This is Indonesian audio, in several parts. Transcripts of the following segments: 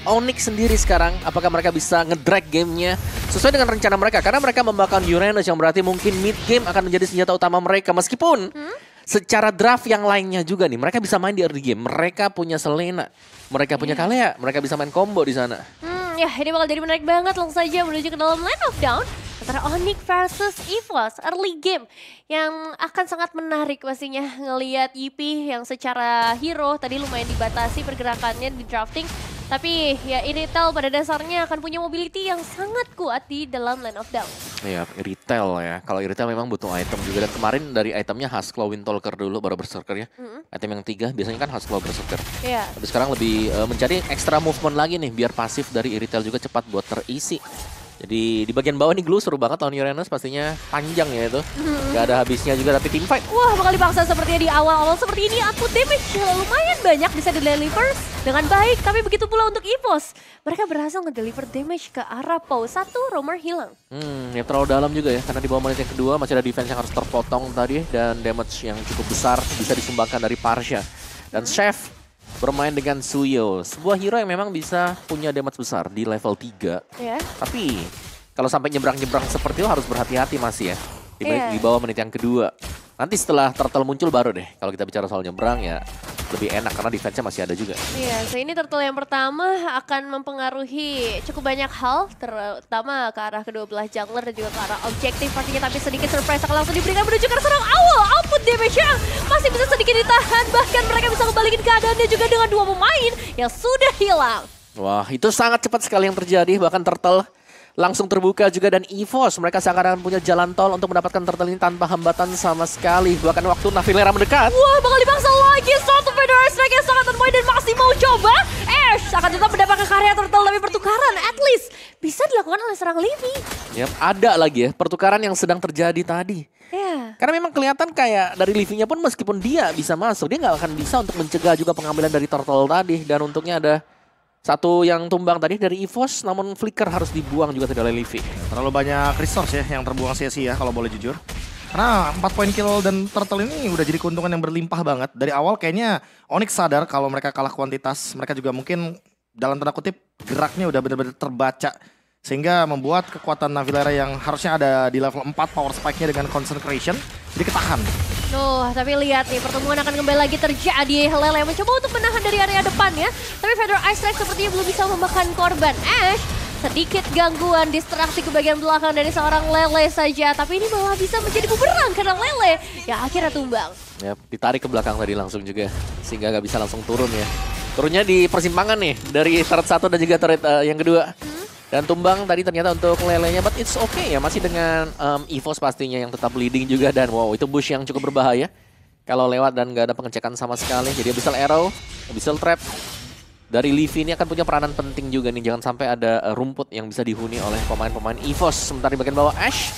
Onyx sendiri sekarang, apakah mereka bisa ngedrag gamenya sesuai dengan rencana mereka? Karena mereka membakar Uranus yang berarti mungkin mid game akan menjadi senjata utama mereka. Meskipun secara draft yang lainnya juga nih, mereka bisa main di early game. Mereka punya Selena, mereka punya Kalea, mereka bisa main combo di sana. Ya ini bakal jadi menarik banget. Langsung saja menuju ke dalam Land of Dawn antara Onyx versus EVOS early game yang akan sangat menarik pastinya ngelihat Yipi yang secara hero tadi lumayan dibatasi pergerakannya di drafting. Tapi ya Iritel pada dasarnya akan punya mobility yang sangat kuat di dalam Land of Dawn. Iya, Iritel ya. Kalau Iritel memang butuh item juga. Dan kemarin dari itemnya Husklow Windtalker dulu baru Berserker ya. Item yang 3 biasanya kan Husklow Berserker. Iya. Tapi sekarang lebih mencari extra movement lagi nih biar pasif dari Iritel juga cepat buat terisi. Jadi di bagian bawah nih Glue seru banget lawan Uranus, pastinya panjang ya itu. Gak ada habisnya juga tapi team fight. Wah bakal dipaksa sepertinya di awal-awal seperti ini. Output damage lumayan banyak bisa di-deliver dengan baik. Tapi begitu pula untuk EVOS. Mereka berhasil nge-deliver damage ke arah pause. 1 roamer hilang. Ya terlalu dalam juga ya. Karena di bawah menit yang kedua masih ada defense yang harus terpotong tadi. Dan damage yang cukup besar bisa disumbangkan dari Parsha. Dan Chef bermain dengan Suyo, sebuah hero yang memang bisa punya damage besar di level 3. Tapi kalau sampai nyebrang-nyebrang seperti itu harus berhati-hati masih ya. Di bawah menit yang kedua. Nanti setelah turtle muncul baru deh. Kalau kita bicara soal nyebrang ya lebih enak karena defense-nya masih ada juga. Iya, so ini turtle yang pertama akan mempengaruhi cukup banyak hal, terutama ke arah kedua belah jungler dan juga ke arah objektif pastinya. Tapi sedikit surprise akan langsung diberikan menuju ke serang awal. Output damage-nya masih bisa sedikit ditahan, bahkan mereka bisa kembalikan keadaannya juga dengan 2 pemain yang sudah hilang. Wah, itu sangat cepat sekali yang terjadi, bahkan turtle langsung terbuka juga dan EVOS mereka seakan-akan punya jalan tol untuk mendapatkan turtle ini tanpa hambatan sama sekali. Bahkan waktu Navilera mendekat. Wah bakal dipaksa lagi satu Federal Strike yang sangat annoy dan masih mau coba. Ash akan tetap mendapatkan karya turtle tapi pertukaran at least bisa dilakukan oleh serang Livy. Yap, ada lagi ya pertukaran yang sedang terjadi tadi. Karena memang kelihatan kayak dari Livy-nya pun meskipun dia bisa masuk, dia nggak akan bisa untuk mencegah juga pengambilan dari turtle tadi. Dan untungnya ada satu yang tumbang tadi dari EVOS, namun flicker harus dibuang juga oleh Livy. Terlalu banyak resource ya yang terbuang sia-sia kalau boleh jujur. Karena 4 poin kill dan turtle ini udah jadi keuntungan yang berlimpah banget. Dari awal kayaknya Onyx sadar kalau mereka kalah kuantitas. Mereka juga mungkin dalam tanda kutip geraknya udah benar-benar terbaca. Sehingga membuat kekuatan Navilera yang harusnya ada di level 4 power spike-nya dengan concentration jadi ketahan. Tapi lihat nih pertemuan akan kembali lagi terjadi. Lele mencoba untuk menahan dari area depan ya. Tapi Federal Ice Strike sepertinya belum bisa memakan korban. Ash sedikit gangguan distraksi ke bagian belakang dari seorang Lele saja. Tapi ini malah bisa menjadi bumerang karena Lele yang akhirnya tumbang. Ya, ditarik ke belakang tadi langsung juga. Sehingga nggak bisa langsung turun ya. Turunnya di persimpangan nih dari turret 1 dan juga turret yang kedua. Dan tumbang tadi ternyata untuk Lelenya, but it's okay ya. Masih dengan EVOS pastinya yang tetap leading juga. Dan wow, itu bush yang cukup berbahaya. Kalau lewat dan nggak ada pengecekan sama sekali. Jadi Abyssal Arrow, Abyssal Trap. Dari Livy ini akan punya peranan penting juga nih. Jangan sampai ada rumput yang bisa dihuni oleh pemain-pemain EVOS. Sementara di bagian bawah Ash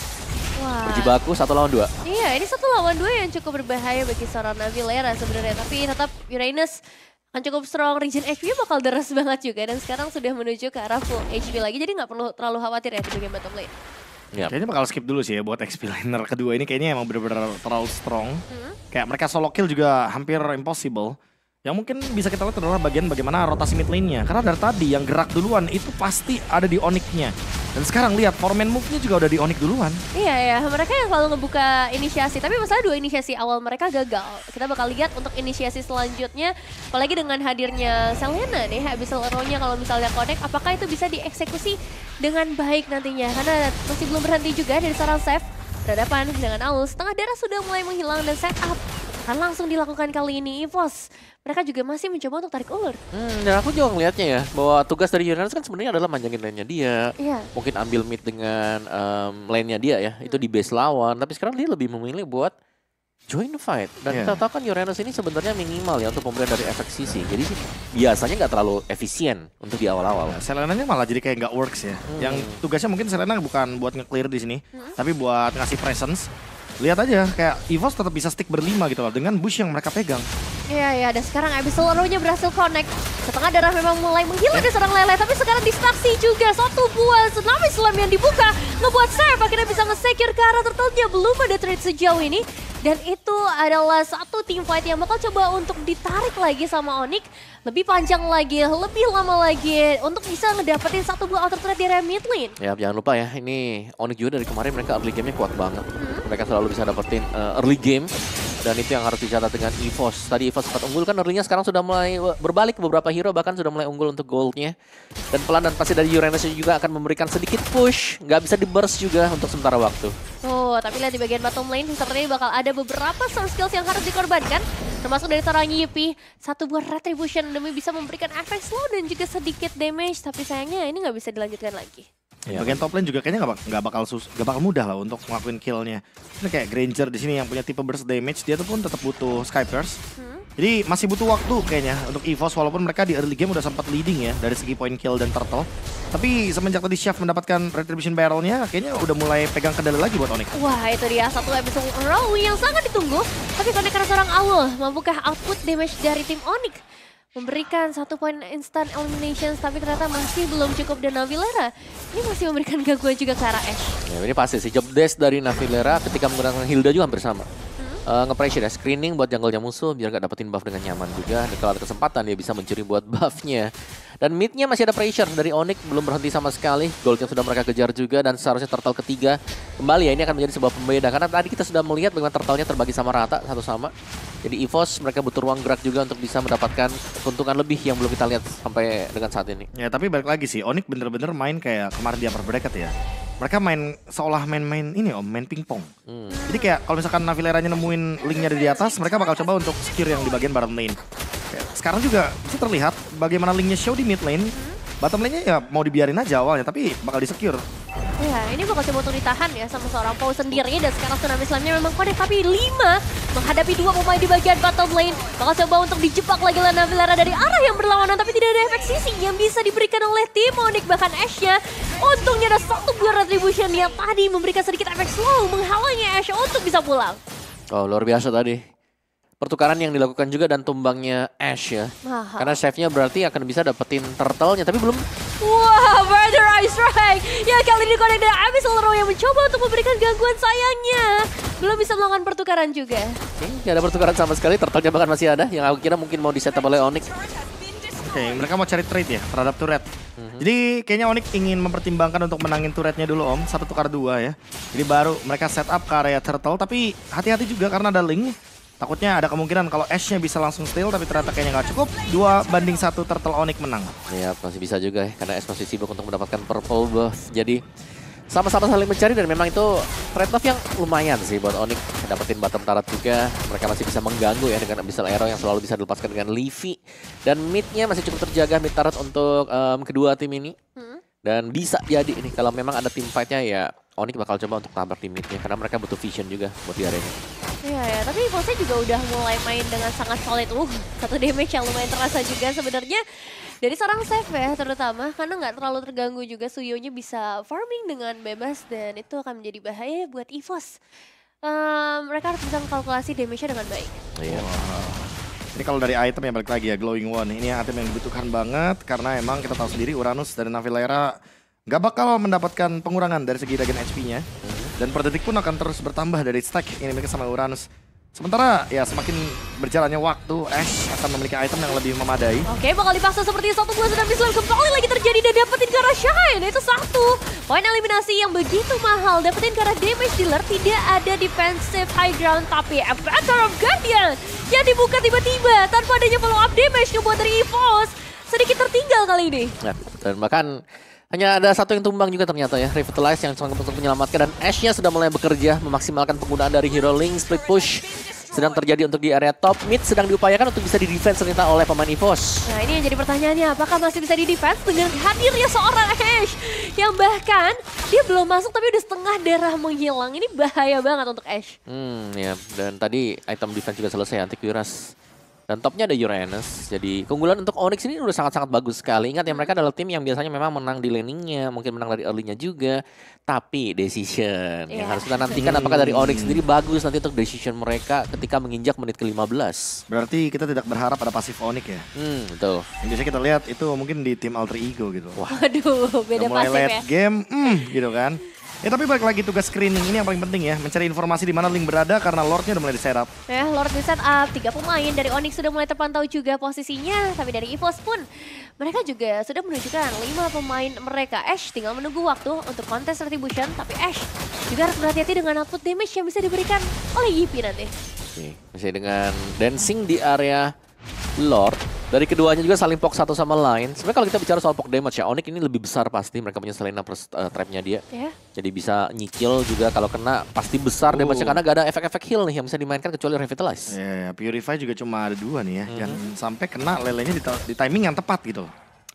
berjibaku 1 lawan 2. Iya, ini 1 lawan 2 yang cukup berbahaya bagi seorang Navilera sebenarnya. Tapi tetap Uranus kan cukup strong, region HP bakal deras banget juga. Dan sekarang sudah menuju ke arah full HP lagi. Jadi nggak perlu terlalu khawatir ya di bagian bottom lane. Kayaknya bakal skip dulu sih ya buat XP liner kedua ini. Kayaknya emang bener-bener terlalu strong. Kayak mereka solo kill juga hampir impossible. Yang mungkin bisa kita lihat adalah bagian bagaimana rotasi mid lane-nya. Karena dari tadi yang gerak duluan itu pasti ada di Onyx-nya. Dan sekarang lihat foreman move-nya juga udah di Onyx duluan. Iya, mereka yang selalu ngebuka inisiasi. Tapi masalah 2 inisiasi awal mereka gagal. Kita bakal lihat untuk inisiasi selanjutnya. Apalagi dengan hadirnya Selena nih, Abyssal Arrow-nya kalau misalnya connect. Apakah itu bisa dieksekusi dengan baik nantinya? Karena masih belum berhenti juga dari seorang Chef. Berhadapan dengan Aulus. Setengah darah sudah mulai menghilang dan setup akan langsung dilakukan kali ini EVOS. Mereka juga masih mencoba untuk tarik ulur. Dan aku juga ngeliatnya ya, bahwa tugas dari Uranus kan sebenarnya adalah manjangin lane-nya dia. Mungkin ambil mid dengan lane-nya dia ya, itu di base lawan. Tapi sekarang dia lebih memilih buat join the fight. Dan kita tahu kan Uranus ini sebenarnya minimal ya untuk pemberian dari efek CC. Jadi biasanya nggak terlalu efisien untuk di awal-awal. Selena-nya malah jadi kayak nggak works ya. Yang tugasnya mungkin Selena bukan buat nge-clear di sini, tapi buat ngasih presence. Lihat aja kayak EVOS tetap bisa stick berlima gitu loh dengan bush yang mereka pegang. Iya, dan sekarang Abyssal Arrow-nya berhasil connect. Setengah darah memang mulai menghilang dari seorang Lele, tapi sekarang distraksi juga. 1 buah tsunami slam yang dibuka, ngebuat Serve akhirnya bisa nge-secure ke arah turtle-nya. Belum ada trade sejauh ini. Dan itu adalah satu team fight yang bakal coba untuk ditarik lagi sama Onyx. Lebih panjang lagi, lebih lama lagi untuk bisa ngedapetin satu buah outer threat di area mid lane. Ya jangan lupa ya, ini Onyx juga dari kemarin mereka early game-nya kuat banget. Mereka selalu bisa dapetin early game. Dan itu yang harus dicatat dengan EVOS. Tadi EVOS sempat unggul kan, early-nya sekarang sudah mulai berbalik ke beberapa hero, bahkan sudah mulai unggul untuk gold-nya. Dan pelan dan pasti dari Uranus juga akan memberikan sedikit push. Nggak bisa di-burst juga untuk sementara waktu. Oh, tapi lihat di bagian bottom lane sepertinya bakal ada beberapa source skills yang harus dikorbankan. Termasuk dari seorang Yippee. Satu buah retribution demi bisa memberikan efek slow dan juga sedikit damage. Tapi sayangnya ini nggak bisa dilanjutkan lagi. Ya. Bagian top lane juga kayaknya nggak bakal mudah lah untuk ngelakuin killnya. Ini kayak Granger di sini yang punya tipe burst damage, dia tuh pun tetap butuh Sky Pierce. Jadi masih butuh waktu kayaknya untuk EVOS, walaupun mereka di early game udah sempat leading ya dari segi point kill dan turtle. Tapi semenjak tadi Chef mendapatkan retribution barrel-nya, kayaknya udah mulai pegang kendali lagi buat Onyx. Wah, itu dia satu episode row yang sangat ditunggu. Tapi karena seorang Owl, mampukah output damage dari tim Onyx memberikan 1 poin instant elimination, tapi ternyata masih belum cukup. Dan Navilera ini masih memberikan gangguan juga ke arah Ashe. Ya, ini pasti sih job desk dari Navilera ketika menggunakan Hilda juga hampir sama. Nge-pressure ya, screening buat jungle-nya musuh biar gak dapetin buff dengan nyaman juga. Dan kalau ada kesempatan dia bisa mencuri buat buff-nya. Dan mid-nya masih ada pressure dari Onyx, belum berhenti sama sekali. Gold yang sudah mereka kejar juga, dan seharusnya turtle ketiga kembali ya, ini akan menjadi sebuah pembeda. Karena tadi kita sudah melihat bagaimana turtle-nya terbagi sama rata, satu sama. Jadi EVOS mereka butuh ruang gerak juga untuk bisa mendapatkan keuntungan lebih yang belum kita lihat sampai dengan saat ini. Ya tapi balik lagi sih, Onyx bener-bener main kayak kemarin di upper bracket ya. Mereka main seolah main ini main pingpong. Jadi kayak kalau misalkan Navileranya nemuin linknya dari di atas, mereka bakal coba untuk secure yang di bagian bottom lane. Sekarang juga bisa terlihat bagaimana linknya show di mid lane. Bottom lane-nya ya mau dibiarin aja awalnya, tapi bakal di-secure. Ya, ini bakal coba untuk ditahan ya sama seorang Paul sendiri. Dan sekarang Tsunami Slam-nya memang Connect, tapi 5 menghadapi 2 pemain di bagian bottom lane. Bakal coba untuk dijebak lagi oleh Navilera dari arah yang berlawanan, tapi tidak ada efek sisi yang bisa diberikan oleh tim Onyx. Bahkan Ashe-nya, untungnya ada satu buah retribution yang tadi memberikan sedikit efek slow menghalangi Ashe untuk bisa pulang. Oh, luar biasa tadi. Pertukaran yang dilakukan juga dan tumbangnya Ashe ya. Karena save-nya berarti akan bisa dapetin turtle-nya, tapi belum. Wah, Murder Eye Strike. Ya, kali ini Connect dari Abyssal Row yang mencoba untuk memberikan gangguan, sayangnya belum bisa melakukan pertukaran juga. Gak ada pertukaran sama sekali, turtle-nya bahkan masih ada. Yang aku kira mungkin mau di-setup oleh Onyx. Oke, mereka mau cari trade ya terhadap turret. Jadi kayaknya Onyx ingin mempertimbangkan untuk menangin turretnya dulu Om, 1 tukar 2 ya. Jadi baru mereka setup ke area turtle, tapi hati-hati juga karena ada link. Takutnya ada kemungkinan kalau Ashe-nya bisa langsung steal, tapi ternyata kayaknya nggak cukup. 2-1 turtle Onyx menang. Ya masih bisa juga ya, karena Ashe masih sibuk untuk mendapatkan purple buff. Jadi sama-sama saling mencari, dan memang itu trade-off yang lumayan sih buat Onyx. Dapetin bottom turret juga, mereka masih bisa mengganggu ya dengan Abyssal Arrow yang selalu bisa dilepaskan dengan Leafy. Dan mid-nya masih cukup terjaga, mid turret untuk kedua tim ini. Dan bisa jadi ini kalau memang ada team fight-nya ya Onyx bakal coba untuk tabrak di mid-nya, karena mereka butuh vision juga buat di arena. Iya ya, tapi Pulse juga udah mulai main dengan sangat solid. Satu damage yang lumayan terasa juga sebenarnya dari seorang Seth ya, terutama karena nggak terlalu terganggu juga. Suyonya bisa farming dengan bebas, dan itu akan menjadi bahaya buat EVOS. Mereka harus bisa mengkalkulasi damage-nya dengan baik. Iya. Ini kalau dari item ya balik lagi ya, Glowing One. Ini item yang dibutuhkan banget karena emang kita tahu sendiri Uranus dan Navilera nggak bakal mendapatkan pengurangan dari segi regen HP-nya. Dan per detik pun akan terus bertambah dari stack ini mereka sama Uranus. Sementara ya semakin berjalannya waktu, Ashe akan memiliki item yang lebih memadai. Oke, bakal dipaksa seperti satu buah Tsunami Slam kembali lagi terjadi dan dapetin ke arah Shine. Itu 1 poin eliminasi yang begitu mahal. Dapetin ke arah damage dealer, tidak ada defensive high ground, tapi Avatar of Guardian yang dibuka tiba-tiba tanpa adanya follow up damage kebuat dari EVOS. Sedikit tertinggal kali ini. Ya, dan bahkan hanya ada satu yang tumbang juga ternyata ya, Revitalize yang sangat untuk menyelamatkan, dan Ashe-nya sudah mulai bekerja memaksimalkan penggunaan dari hero link. Split push sedang terjadi untuk di area top, mid sedang diupayakan untuk bisa di-defense ternyata oleh pemain EVOS. Nah, ini yang jadi pertanyaannya, apakah masih bisa di-defense dengan hadirnya seorang Ashe yang bahkan dia belum masuk tapi udah setengah darah menghilang. Ini bahaya banget untuk Ashe. Ya, dan tadi item defense juga selesai, anti-Cuirass. Dan topnya ada Uranus, jadi keunggulan untuk Onyx ini udah sangat-sangat bagus sekali. Ingat ya, mereka adalah tim yang biasanya memang menang di laningnya, mungkin menang dari early-nya juga. Tapi decision yang harus kita nantikan apakah dari Onyx sendiri bagus nanti untuk decision mereka ketika menginjak menit ke-15. Berarti kita tidak berharap ada pasif Onyx ya? Betul. Yang biasanya kita lihat itu mungkin di tim Alter Ego gitu. Waduh, beda mulai pasif late ya. game, gitu kan. Ya tapi balik lagi tugas screening ini yang paling penting ya. Mencari informasi di mana Link berada karena Lordnya udah mulai di-setup. Lord di setup, 3 pemain dari Onyx sudah mulai terpantau juga posisinya. Tapi dari EVOS pun mereka juga sudah menunjukkan 5 pemain mereka. Ash tinggal menunggu waktu untuk kontes retribution. Tapi Ash juga harus berhati-hati dengan output damage yang bisa diberikan oleh Yipi nanti. Oke, masih dengan dancing di area Lord. Dari keduanya juga saling poke satu sama lain. Sebenarnya kalau kita bicara soal poke damage ya, Onyx ini lebih besar pasti. Mereka punya Selena plus trapnya dia. Jadi bisa nyicil juga kalau kena pasti besar damage-nya karena gak ada efek-efek heal nih yang bisa dimainkan kecuali Revitalize. Ya, Purify juga cuma ada 2 nih ya. Jangan sampai kena lelenya di timing yang tepat gitu.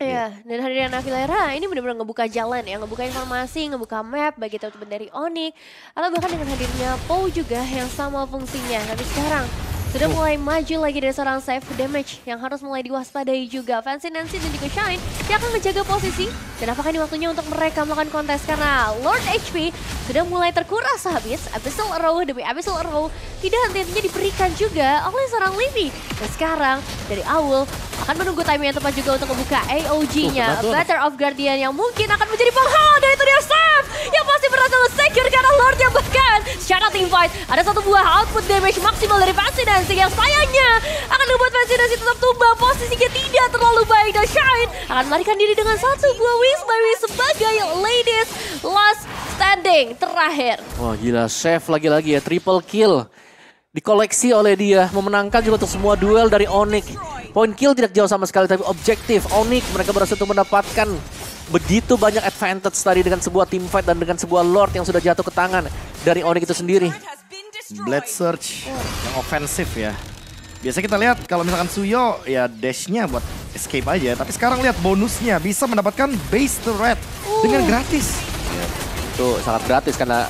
Iya, dan hadirnya Navilera ini benar-benar ngebuka jalan ya, ngebuka informasi, ngebuka map bagi teman-teman dari Onyx. Atau bahkan dengan hadirnya Pou juga yang sama fungsinya. Tapi sekarang sudah mulai maju lagi dari seorang save damage yang harus mulai diwaspadai juga. Fancy Nancy dan juga Shine yang akan menjaga posisi. Dan apakah ini waktunya untuk mereka melakukan kontes karena Lord HP sudah mulai terkuras habis. Abyssal Arrow demi Abyssal Arrow tidak henti-hentinya diberikan juga oleh seorang Livy. Dan sekarang dari Owl akan menunggu timing yang tepat juga untuk membuka AOG-nya. Letter of Guardian yang mungkin akan menjadi penghalang dari itu dia Save yang pasti berhasil secure karena Lordnya bahkan secara teamfight ada satu buah output damage maksimal dari Fancy Nancy yang sayangnya akan membuat Fancy Nancy tetap tumbang. Posisinya tidak terlalu baik dan Shine akan melarikan diri dengan satu buah Wish by Wish sebagai ladies last standing terakhir. Wah gila, Chef lagi-lagi ya, triple kill. Dikoleksi oleh dia, memenangkan juga untuk semua duel dari Onyx. Point kill tidak jauh sama sekali, tapi objektif. Onyx mereka berhasil untuk mendapatkan begitu banyak advantage tadi dengan sebuah team fight dan dengan sebuah Lord yang sudah jatuh ke tangan dari Onyx itu sendiri. Blade Surge yang ofensif ya. Biasa kita lihat kalau misalkan Suyo ya dashnya buat escape aja. Tapi sekarang lihat bonusnya bisa mendapatkan base turret dengan gratis. Ya, itu sangat gratis karena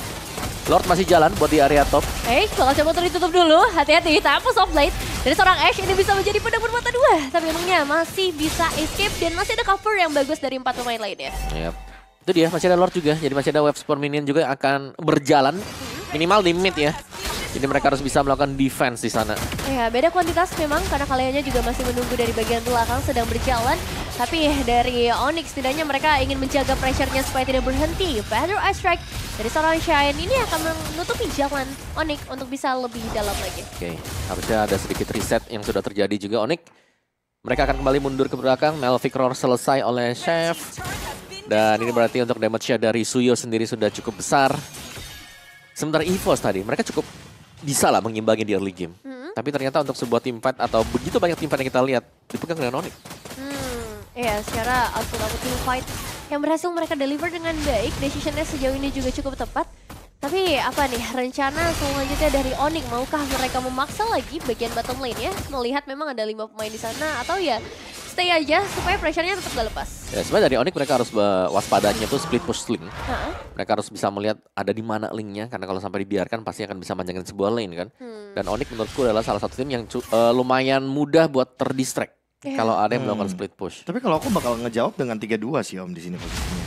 Lord masih jalan buat di area top. Bakal coba untuk ditutup dulu. Hati-hati, tapi soft blade dari seorang Ash ini bisa menjadi pedang bermata dua. Tapi emangnya masih bisa escape dan masih ada cover yang bagus dari 4 pemain lainnya. Yep. Itu dia, masih ada Lord juga. Jadi masih ada wave spore minion juga yang akan berjalan. Minimal di mid ya. Jadi mereka harus bisa melakukan defense di sana. Ya, beda kuantitas memang karena kaliannya juga masih menunggu dari bagian belakang sedang berjalan. Tapi dari Onyx setidaknya mereka ingin menjaga pressure-nya supaya tidak berhenti. Feather Eye Strike dari seorang Shine ini akan menutupi jalan Onyx untuk bisa lebih dalam lagi. Oke, harusnya ada sedikit reset yang sudah terjadi juga Onyx. Mereka akan kembali mundur ke belakang. Melvic Roar selesai oleh Chef. Dan ini berarti untuk damage-nya dari Suyo sendiri sudah cukup besar. Sementara EVOS tadi, mereka cukup bisa lah mengimbangi di early game. Tapi ternyata untuk sebuah team fight atau begitu banyak team fight yang kita lihat dipegang dengan Onyx. Iya, secara output team fight yang berhasil mereka deliver dengan baik, decision-nya sejauh ini juga cukup tepat. Tapi apa nih rencana selanjutnya dari Onyx? Maukah mereka memaksa lagi bagian bottom lane ya? Melihat memang ada 5 pemain di sana atau ya stay aja supaya pressure-nya tetap gak lepas. Ya sebenarnya dari Onyx mereka harus waspadanya tuh split push link. Mereka harus bisa melihat ada di mana linknya karena kalau sampai dibiarkan pasti akan bisa manjangin sebuah lane kan. Dan Onyx menurutku adalah salah satu tim yang lumayan mudah buat terdistract. Kalau ada yang melakukan split push. Tapi kalau aku bakal ngejawab dengan 3-2 sih Om di sini posisinya.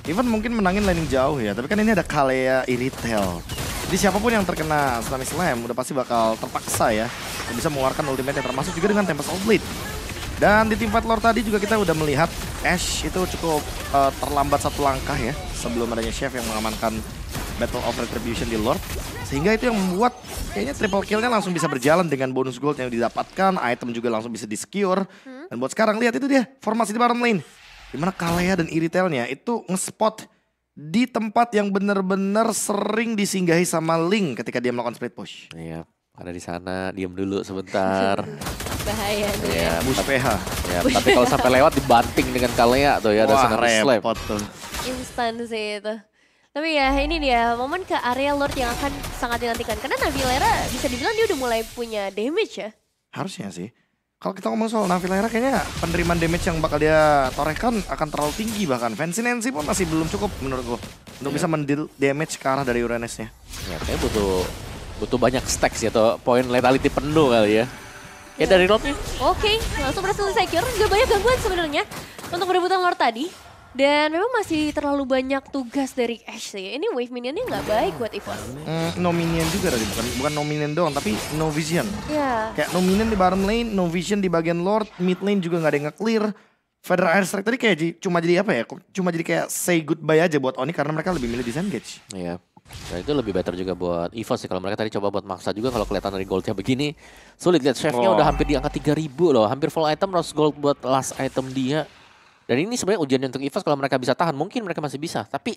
Even mungkin menangin laning jauh ya, tapi kan ini ada Kalea Iritel. Jadi siapapun yang terkena Tsunami Slam udah pasti bakal terpaksa ya bisa mengeluarkan ultimate termasuk juga dengan Tempest of Blade. Dan di tim fight Lord tadi juga kita udah melihat Ash itu cukup terlambat satu langkah ya sebelum adanya Chef yang mengamankan Battle of Retribution di Lord. Sehingga itu yang membuat kayaknya triple kill-nya langsung bisa berjalan dengan bonus gold yang didapatkan, item juga langsung bisa di-secure. Dan buat sekarang lihat itu dia formasi di bottom lane. Dimana Kalea dan Iritelnya itu nge-spot di tempat yang benar-benar sering disinggahi sama Link ketika dia melakukan split push. Iya, ada di sana, diam dulu sebentar. Bahaya nih Ya, Bush PH. ya, tapi kalau sampai lewat dibanting dengan Kalea tuh ya ada Tsunami Slam. repot tuh. Instan sih itu. Tapi ya ini dia momen ke area Lord yang akan sangat dinantikan. Karena Navilera bisa dibilang dia udah mulai punya damage ya. Harusnya sih. Kalau kita ngomong soal Navilera kayaknya penerimaan damage yang bakal dia torehkan akan terlalu tinggi bahkan. Fancy Nancy pun masih belum cukup menurut gue. Untuk bisa mendeal damage ke arah dari Uranusnya. Ya, kayaknya butuh banyak stacks ya atau poin lethality penuh kali ya. Ya dari Lordnya. Oke, langsung berhasil secure. Gak banyak gangguan sebenarnya untuk perebutan Lord tadi. Dan memang masih terlalu banyak tugas dari Ash sih. Ini wave minionnya nggak baik buat EVOS. No minion juga tadi, bukan no minion doang, tapi no vision. Ya. Kayak no minion di bottom lane, no vision di bagian Lord, mid lane juga nggak ada yang nge-clear. Feather Airstrike tadi kayak cuma jadi apa ya? Cuma jadi kayak say goodbye aja buat Onyx karena mereka lebih milih disengage. Iya. Dan itu lebih better juga buat EVOS sih. Kalau mereka tadi coba buat maksa juga, kalau kelihatan dari goldnya begini. Sulit lihat, chefnya udah hampir di angka 3.000 loh. Hampir full item, rose gold buat last item dia. Dan ini sebenarnya ujiannya untuk EVOS, kalau mereka bisa tahan. Mungkin mereka masih bisa, tapi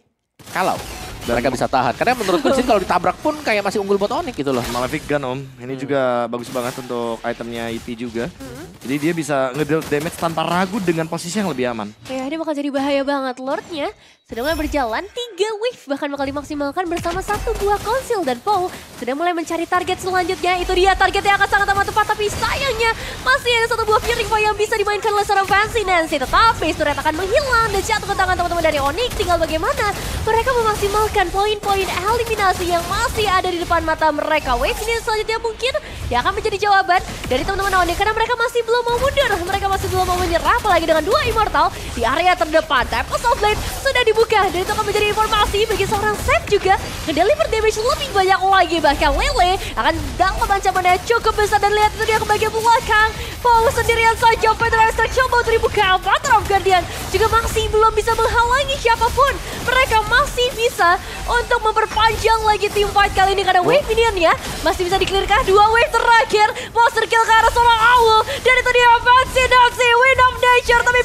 kalau mereka bisa tahan. Karena menurutku sih kalau ditabrak pun kayak masih unggul buat Onyx gitu loh. Malefic Gun Om, ini juga bagus banget untuk itemnya EP juga. Jadi dia bisa ngedeal damage tanpa ragu dengan posisi yang lebih aman. Ya, ini bakal jadi bahaya banget. Lordnya sudah mulai berjalan, 3 wave bahkan bakal dimaksimalkan bersama 1 buah konsil. Dan Paul sudah mulai mencari target selanjutnya. Itu dia target yang akan sangat amat tepat, tapi sayangnya masih ada 1 buah Fury Fire yang bisa dimainkan oleh seorang Fancy Nancy. Tetapi turret akan menghilang dan jatuh ke tangan teman-teman dari Onyx. Tinggal bagaimana mereka memaksimalkan poin-poin eliminasi yang masih ada di depan mata mereka. Wave ini selanjutnya mungkin yang akan menjadi jawaban dari teman-teman Onyx, karena mereka masih belum mau mundur, mereka masih belum mau menyerah, apalagi dengan 2 Immortal di area terdepan. Tempest of Blade sudah dibuka dan itu akan menjadi informasi bagi seorang Seth juga ngedeliver damage lebih banyak lagi. Bahkan Lele akan dalam ancaman yang cukup besar, dan lihat itu dia ke bagian belakang. Paul sendirian saja, Feather Airstrike coba untuk dibuka. Battle of Guardian juga masih belum bisa menghalangi siapapun. Mereka masih bisa untuk memperpanjang lagi team fight kali ini karena wave minionnya masih bisa di-clearkan. 2 wave terakhir, monster kill ke arah seorang Owl, dan itu dia Fancy Nancy, Wind of Nature, tapi